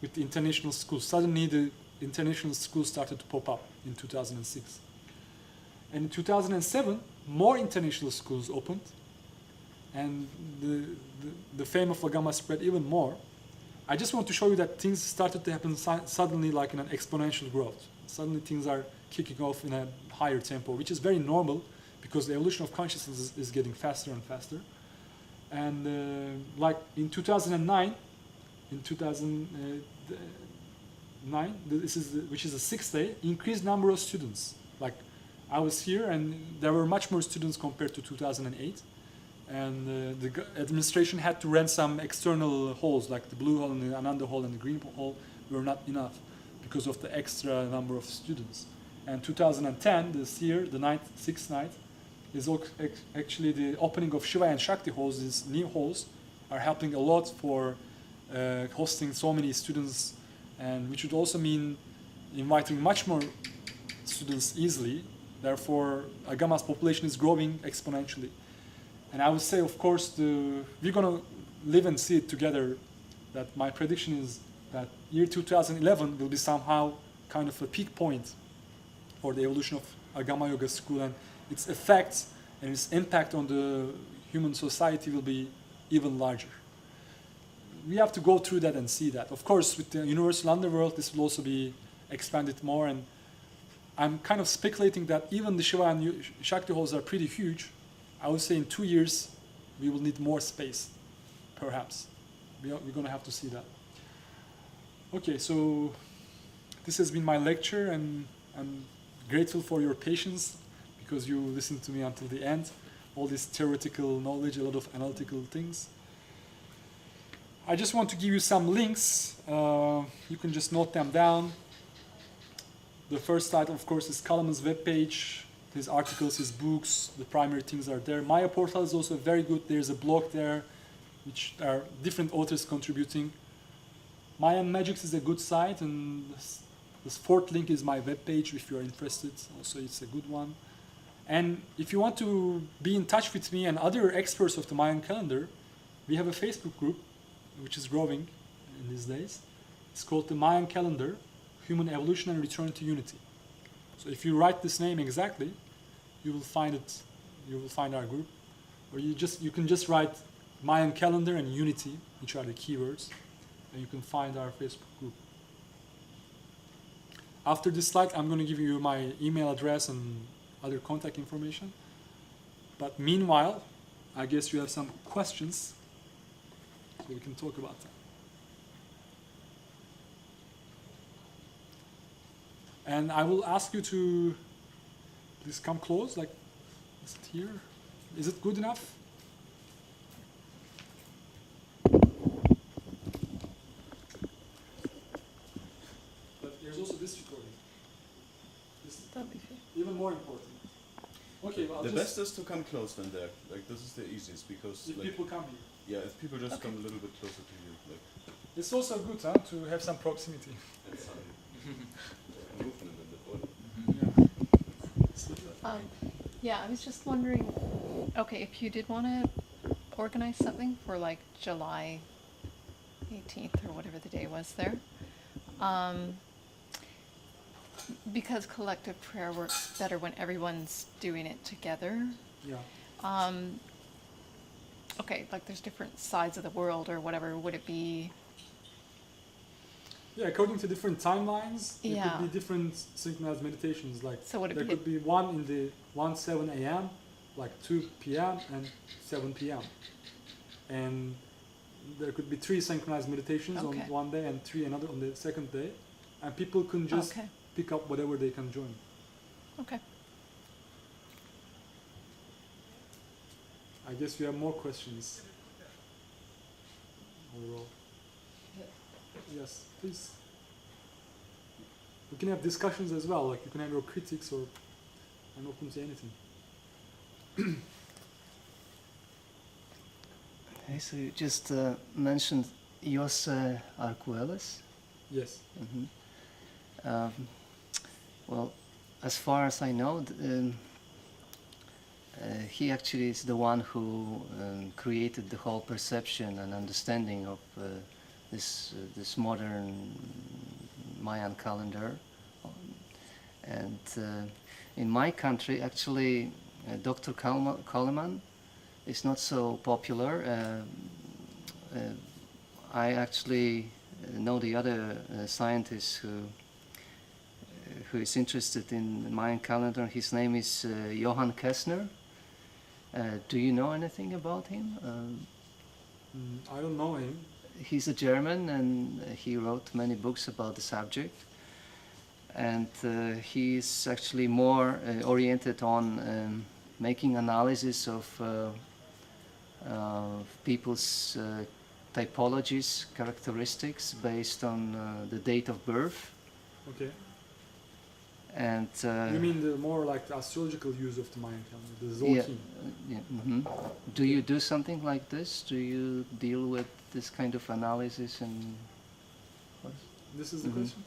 with the international schools. Suddenly the international schools started to pop up in 2006. And in 2007, more international schools opened, and the fame of Agama spread even more. I just want to show you that things started to happen suddenly, like in an exponential growth. Suddenly things are kicking off in a higher tempo, which is very normal because the evolution of consciousness is getting faster and faster. And like in 2009, which is the sixth day, increased number of students. Like I was here and there were much more students compared to 2008. And the administration had to rent some external halls, like the blue hall and the Ananda hall and the green hall were not enough because of the extra number of students. And 2010, this year, the sixth night, is actually the opening of Shiva and Shakti halls. These new halls are helping a lot for hosting so many students, and which would also mean inviting much more students easily. Therefore, Agama's population is growing exponentially. And I would say, of course, we're going to live and see it together, that my prediction is that year 2011 will be somehow kind of a peak point for the evolution of Agama Yoga school, and its effects and its impact on the human society will be even larger. We have to go through that and see that. Of course, with the universal underworld, this will also be expanded more, and I'm kind of speculating that even the Shiva and Shakti halls are pretty huge. I would say in 2 years, we will need more space, perhaps. We're going to have to see that. Okay, so this has been my lecture, and I'm grateful for your patience because you listened to me until the end. All this theoretical knowledge, a lot of analytical things. I just want to give you some links. You can just note them down. The first title, of course, is Kalaman's webpage. His articles, his books, the primary things are there. Maya portal is also very good. There's a blog there, which are different authors contributing. Mayan Magics is a good site, and this fourth link is my webpage if you are interested. Also, it's a good one. And if you want to be in touch with me and other experts of the Mayan calendar, we have a Facebook group, which is growing in these days. It's called the Mayan Calendar, Human Evolution and Return to Unity. So if you write this name exactly, you will find it. You will find our group, or you can just write Mayan calendar and unity, which are the keywords, and you can find our Facebook group. After this slide, I'm going to give you my email address and other contact information. But meanwhile, I guess you have some questions, so we can talk about them. And I will ask you to please come close, like, is it here? Is it good enough? But there's also this recording. That'd be good. Even more important. Okay, well, the best is to come close than there. Like, this is the easiest because if like, people come here. yeah, if people just come a little bit closer to you, like. It's also good, to have some proximity. And some movement in the body. Yeah, I was just wondering, okay, if you did want to organize something for like July 18th or whatever the day was there, because collective prayer works better when everyone's doing it together. Yeah. Okay, like there's different sides of the world or whatever, would it be? Yeah, according to different timelines, there Yeah. could be different synchronized meditations. Like So would it there be could be one in the 7 a.m., like 2 p.m. and 7 p.m. And there could be 3 synchronized meditations Okay. on one day and 3 another on the second day, and people can just Okay. pick up whatever they can join. Okay. I guess you have more questions. Overall. Yes, please. We can have discussions as well. Like you can have your critiques, or I'm open to anything. Okay, so you just mentioned Jos Arcuelas. Yes. Well, as far as I know, he actually is the one who created the whole perception and understanding of this modern Mayan calendar. And in my country, actually, Dr. Kaleman is not so popular. I actually know the other scientist who is interested in the Mayan calendar. His name is Johann Kessner. Do you know anything about him? I don't know him. He's a German, and he wrote many books about the subject. And he's actually more oriented on making analysis of people's typologies, characteristics based on the date of birth. Okay. And You mean the more like the astrological use of the Mayan calendar, the Zolkin? yeah, Do you do something like this? Do you deal with this kind of analysis and? This is the question?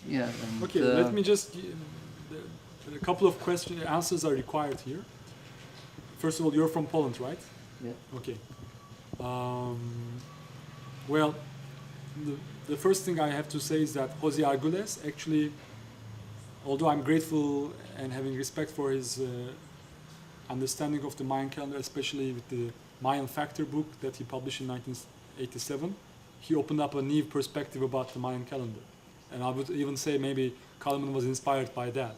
Yeah. And, Okay, let me just give a couple of answers are required here. First of all, you're from Poland, right? Yeah. Okay. Well, the first thing I have to say is that Jose Arguelles actually, although I'm grateful and having respect for his understanding of the Mayan calendar, especially with the Mayan Factor book that he published in 1987, he opened up a new perspective about the Mayan calendar. And I would even say maybe Kaleman was inspired by that.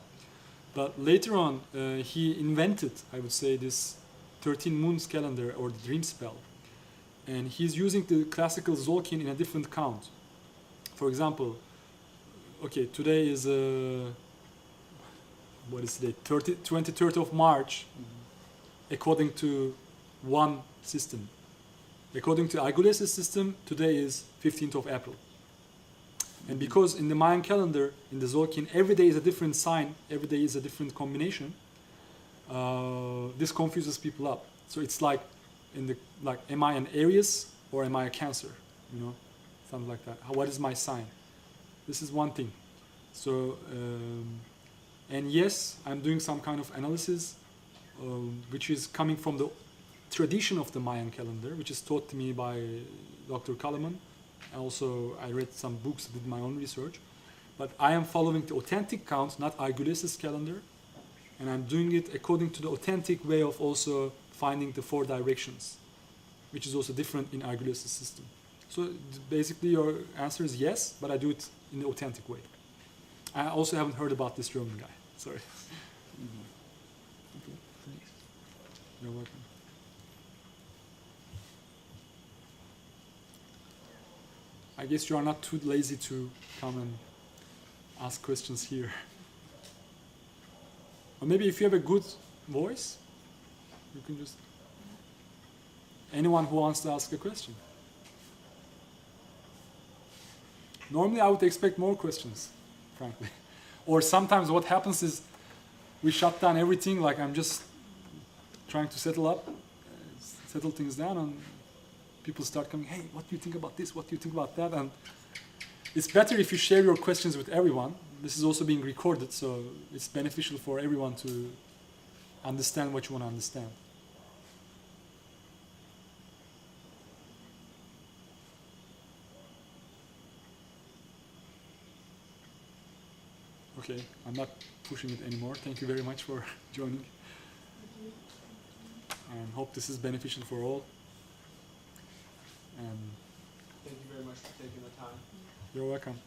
But later on, he invented, I would say, this 13 moons calendar or the dream spell. And he's using the classical Zolkin in a different count. For example, okay, today is, what is the date? 23rd of March, according to one system. According to Arguelles' system, today is 15th of April. And because in the Mayan calendar, in the Zolkin, every day is a different sign, every day is a different combination, this confuses people up. So it's like, am I an Aries or am I a Cancer? You know, something like that. What is my sign? This is one thing. So, and yes, I'm doing some kind of analysis, which is coming from the tradition of the Mayan calendar, which is taught to me by Dr. Kaleman. Also, I read some books, did my own research. But I am following the authentic count, not Arguelles' calendar. And I'm doing it according to the authentic way of also finding the 4 directions, which is also different in Arguelles' system. So basically your answer is yes, but I do it in the authentic way. I also haven't heard about this German guy. Sorry. Okay, thanks. You're welcome. I guess you are not too lazy to come and ask questions here. Or maybe if you have a good voice, you can just... Anyone who wants to ask a question. Normally I would expect more questions, frankly. Or sometimes what happens is we shut down everything, like I'm just trying to settle things down, and people start coming, hey, what do you think about this? What do you think about that? And it's better if you share your questions with everyone. This is also being recorded, so it's beneficial for everyone to understand what you want to understand. Okay, I'm not pushing it anymore. Thank you very much for joining. And hope this is beneficial for all. And Thank you very much for taking the time. you're welcome.